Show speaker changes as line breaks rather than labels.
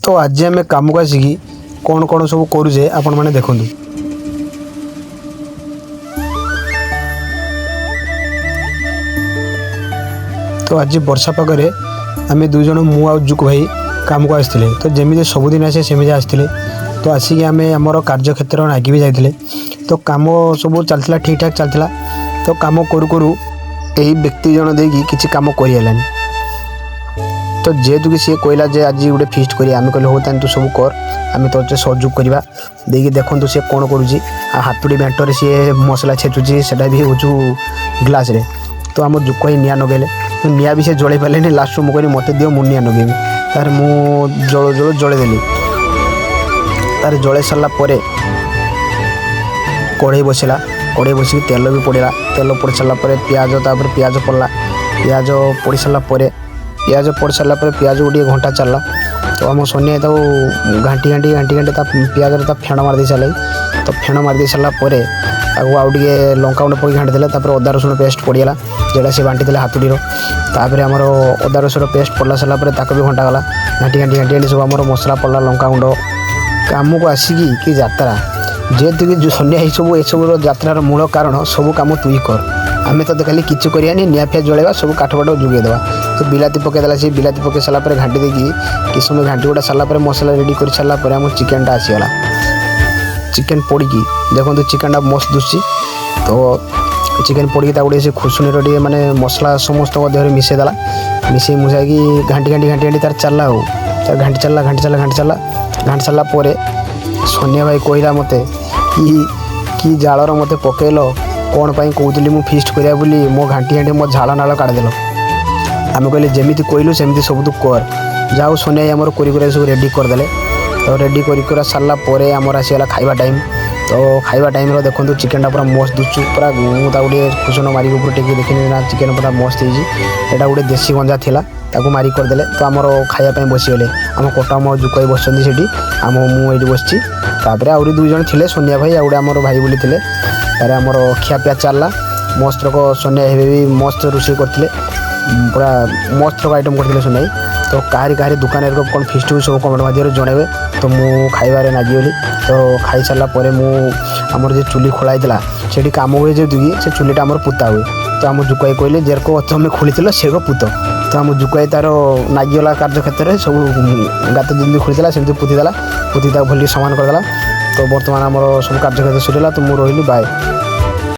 तो आज आम कम को आसिकी कौन कौन सब करुचे आपण मैंने देखु। तो आज वर्षा पागे आम दुई जन मु आ जुक भाई काम को आसते तो जमी सबुदिन आसे सेमती आसते तो आसिक आम आमर कार्यक्षेत्र नागी भी जाते तो कम सब चलता ठीक ठाक चलता तो कम करू करू यही व्यक्ति जन दे कि कम कर तो जेहेतु कि सी कहला जे आज गोटे फिस्ट करिया आम कहले हो तान तू सब कर आम तो सहयोग करवा देखिए देखु सी कौन करुच्ची हाथुड़ी बेंटर सी मसला छेचुची से भी हूँ ग्लास रे तो आम जुक ही निआ नगेले तो निआ भी से जड़े पारे लास्ट मुझे कहली मत दियो मुझे निआ नगेबी तार मु जड़ेदेली तार जड़े सारा कढ़ई बसला कढ़ई बसिक तेल भी पड़ा तेल पड़ सारा पियाज पियाज पड़ला पियाज पड़ सारा पियाज पड़ सारा पियाज गोटे घंटा चलला तो आम सोनिया तो घाटी घाटी घाटी घाटी पियाज फेण मारदे सारे तो फेण मारदे सारापर आउ टे लंका गुंड पकड़ घाटी देला अदा रसुण पेस्ट पड़गला जोड़ा से बांटी देला हाथुड़ीर तापर आमर अदा रसुण पेस्ट पड़ला सारापर ताक भी घंटा गला घाटी घाटी घाटी घाटी सब आमर मसला पड़ला लंका गुंड कम को आसिकी कि यात्रा जेहेतु कि सोनिया सब एसबूर यात्रार मूल कारण सब कम तु ही कर आम तो खाली किच करानी निआ फिया जलवा सब काठ फाट जुगेदेवा तो बिलाती पकईदेला से बिलाती पकई सारापर घाटी देकी कि समय घाटी गुड़ा सारापर मसला रेडी कर सारापर आम चिकेनटा आसीगला चिकेन पड़ी देखो चिकेनटा मस्त दुसी तो चिकेन पड़ी गोटे से खुशुनीर टे माने मसला समस्त देह मिसेदेला मिसे मुसाई घाटी घाटी घाटी घाटी तार चलला हो तार घाटी चलला घाटी चलला घाटी चलला घाटी सारा पर सोनिया भाई कहला मत कि जालर मत पकईल कौन पाई कहली मु फिस्ट करिया बोली मो घाटी घाटी मो झाल नाल काढ़देल आम कहले जमी कहलु सेमती सब तू कर जाओ सोनिया आमर कर सब रेडी करदे तो रेडी कर सारा पर आमर आसीगला खाइबा टाइम तो खाइबा टाइम देखो चिकेनटा पूरा मस्त दुचु पूरा गोटे खुसन मारिक ऊपर टेक देखनी ना चिकेन पूरा मस्त होता गोटे देसी गंजा थिला ताको मारी करदे तो आमर खाइबा बसीगले आम कटा मो जुकाई बसती से आम मुझे बसची तापर आउरी दुई जन थे सोनिया भाई आउटे आमर भाई बोली थे तार आमर खियापिया चलला मस्त रक सोनिया हे भी मस्त रोषे करते पूरा मस्त रक आइटम करते सोनिया तो कहारी कहारी दुकान कौन फिस्ट हो सब कमेंट माध्यम जनइबे तो मु खाइबारे नागिगली तो खाई सारा पर आमर जो चुली खोलाई से कम हुए जेहतु कि से चुलीटा आमर पुता हुए तो आम जुकाई कहले जेरको तुम खोली से पुत तो आम जुकाई तार नागिगला कार्यक्षेत्र में सब गात जमी खोली सेमती पुतीदेला पुती भल सामान करदेला तो बर्तमान आमर सब कार्यक्षेत्र सरीला तो मुझे रही बाय।